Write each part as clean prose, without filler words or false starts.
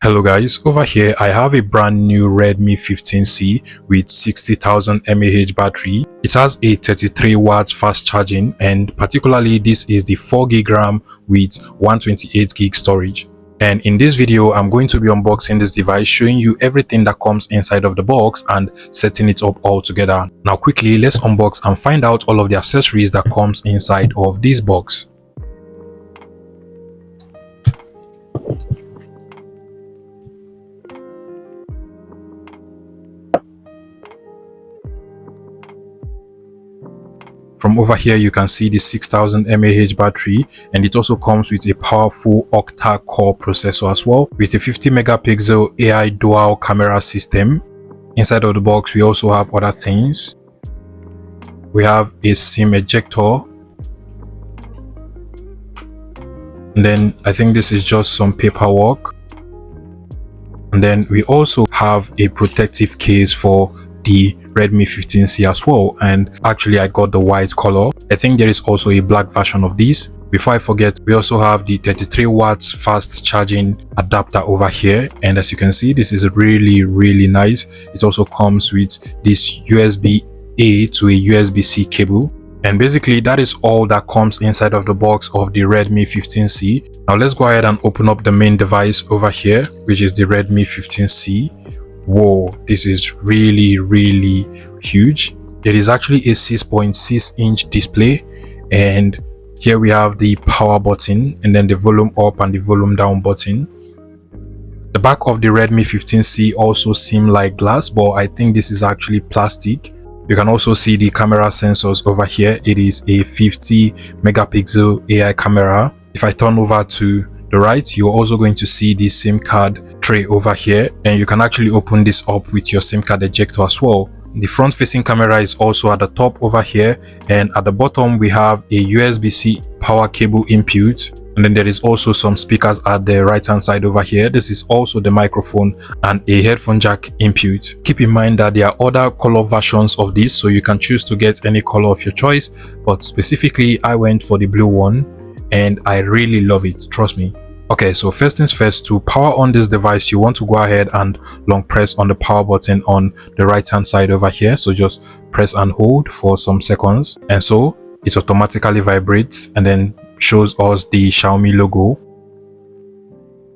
Hello guys, over here I have a brand new Redmi 15C with 60,000 mAh battery. It has a 33 watts fast charging, and particularly this is the 4GB RAM with 128GB storage. And in this video I'm going to be unboxing this device, showing you everything that comes inside of the box and setting it up all together. Now quickly let's unbox and find out all of the accessories that comes inside of this box. From over here you can see the 6000 mAh battery, and it also comes with a powerful octa-core processor as well, with a 50 megapixel AI dual camera system. Inside of the box we also have other things. We have a SIM ejector, and then I think this is just some paperwork, and then we also have a protective case for the Redmi 15C as well, and actually I got the white color. I think there is also a black version of this. Before I forget, we also have the 33 watts fast charging adapter over here, and as you can see this is really nice. It also comes with this USB-A to a USB-C cable, and basically that is all that comes inside of the box of the Redmi 15C. Now let's go ahead and open up the main device over here, which is the Redmi 15C. Whoa, this is really huge. It is actually a 6.6-inch display, and here we have the power button and then the volume up and the volume down button. The back of the Redmi 15C also seems like glass, but I think this is actually plastic. You can also see the camera sensors over here. It is a 50 megapixel AI camera. If I turn over to the right, you're also going to see the SIM card tray over here, and you can actually open this up with your SIM card ejector as well. The front facing camera is also at the top over here, and at the bottom we have a USB-C power cable input, and then there is also some speakers at the right hand side over here. This is also the microphone and a headphone jack input. Keep in mind that there are other color versions of this, so you can choose to get any color of your choice, but specifically I went for the blue one and I really love it, trust me. Okay, so first things first, to power on this device you want to go ahead and long press on the power button on the right hand side over here. So just press and hold for some seconds, and so it automatically vibrates and then shows us the Xiaomi logo.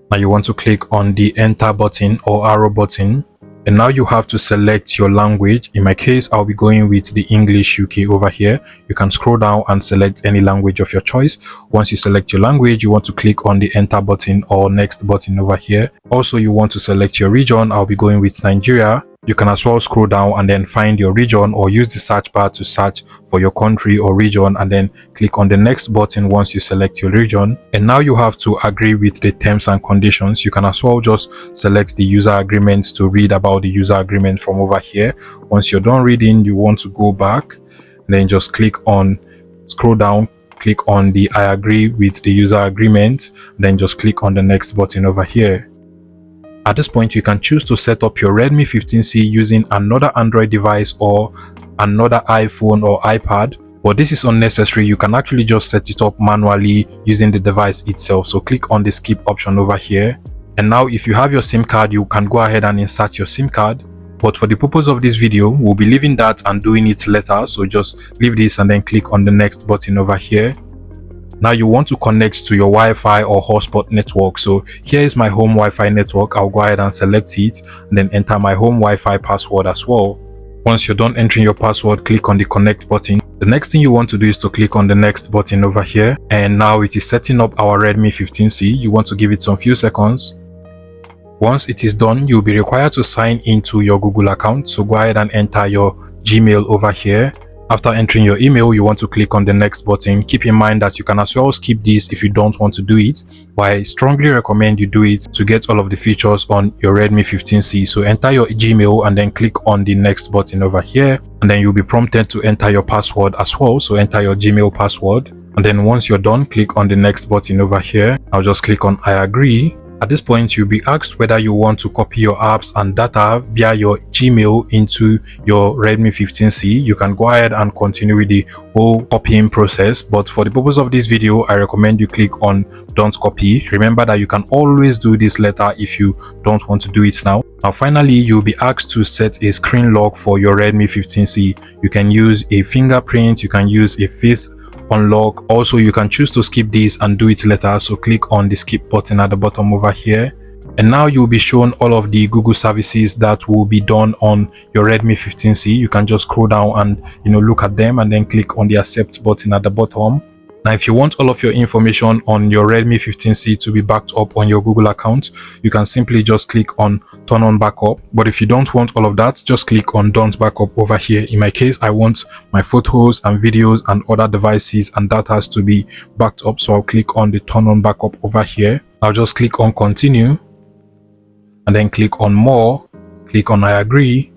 Now you want to click on the enter button or arrow button, and now you have to select your language. In my case I'll be going with the English UK over here. You can scroll down and select any language of your choice. Once you select your language, you want to click on the enter button or next button over here. Also you want to select your region. I'll be going with Nigeria. You can as well scroll down and then find your region, or use the search bar to search for your country or region, and then click on the next button once you select your region. And now you have to agree with the terms and conditions. You can as well just select the user agreement to read about the user agreement from over here. Once you're done reading, you want to go back and then just scroll down, click on the I agree with the user agreement, then just click on the next button over here. At this point you can choose to set up your Redmi 15C using another Android device or another iPhone or iPad, but this is unnecessary. You can actually just set it up manually using the device itself. So click on the skip option over here, and now if you have your SIM card you can go ahead and insert your SIM card, but for the purpose of this video we'll be leaving that and doing it later. So just leave this and then click on the next button over here. Now you want to connect to your Wi-Fi or hotspot network. So here is my home Wi-Fi network. I'll go ahead and select it and then enter my home Wi-Fi password as well. Once you're done entering your password, click on the connect button. The next thing you want to do is to click on the next button over here, and now it is setting up our Redmi 15C. You want to give it some few seconds. Once it is done, you'll be required to sign into your Google account. So go ahead and enter your Gmail over here. After entering your email, you want to click on the next button. Keep in mind that you can as well skip this if you don't want to do it, but I strongly recommend you do it to get all of the features on your Redmi 15C. So enter your Gmail and then click on the next button over here, and then you'll be prompted to enter your password as well. So enter your Gmail password, and then once you're done, click on the next button over here. I'll just click on I agree. At this point, you'll be asked whether you want to copy your apps and data via your Gmail into your Redmi 15C. You can go ahead and continue with the whole copying process, but for the purpose of this video, I recommend you click on don't copy. Remember that you can always do this later if you don't want to do it now. Now finally, you'll be asked to set a screen lock for your Redmi 15C. You can use a fingerprint, you can use a face unlock. Also, you can choose to skip this and do it later, so click on the skip button at the bottom over here. And now you'll be shown all of the Google services that will be done on your Redmi 15C. You can just scroll down and look at them and then click on the accept button at the bottom. Now, if you want all of your information on your Redmi 15C to be backed up on your Google account, you can simply just click on turn on backup. But if you don't want all of that, just click on don't backup over here. In my case, I want my photos and videos and other devices and data to be backed up, so I'll click on the turn on backup over here. I'll just click on continue and then click on more, click on I agree.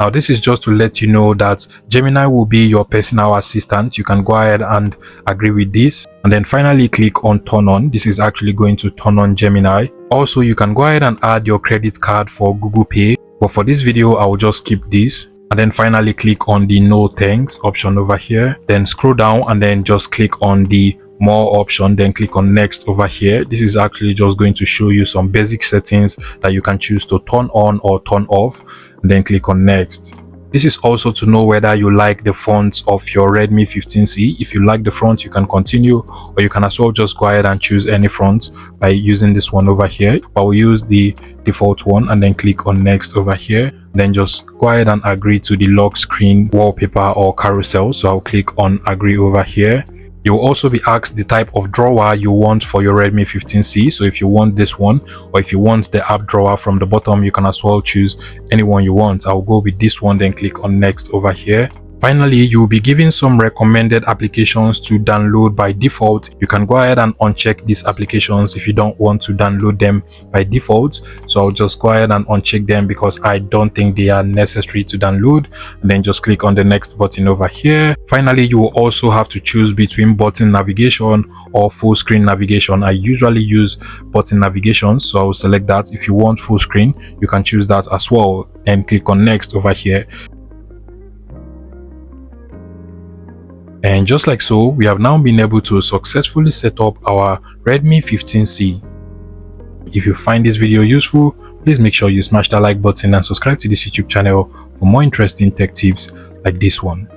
Now this is just to let you know that Gemini will be your personal assistant. You can go ahead and agree with this and then finally click on turn on. This is actually going to turn on Gemini. Also, you can go ahead and add your credit card for Google Pay, but for this video I will just skip this. And then finally click on the no thanks option over here, then scroll down and then just click on the more option, then click on next over here. This is actually just going to show you some basic settings that you can choose to turn on or turn off, and then click on next. This is also to know whether you like the fonts of your Redmi 15C. If you like the font, you can continue, or you can as well just go ahead and choose any font by using this one over here. But we'll use the default one and then click on next over here. Then just go ahead and agree to the lock screen wallpaper or carousel. So I'll click on agree over here. You will also be asked the type of drawer you want for your Redmi 15C. So if you want this one, or if you want the app drawer from the bottom, you can as well choose any one you want. I'll go with this one, then click on next over here. Finally, you will be given some recommended applications to download by default. You can go ahead and uncheck these applications if you don't want to download them by default. So I'll just go ahead and uncheck them because I don't think they are necessary to download, and then just click on the next button over here. Finally, you will also have to choose between button navigation or full screen navigation. I usually use button navigation, so I will select that. If you want full screen, you can choose that as well and click on next over here. And just like so, we have now been able to successfully set up our Redmi 15C. If you find this video useful, please make sure you smash that like button and subscribe to this YouTube channel for more interesting tech tips like this one.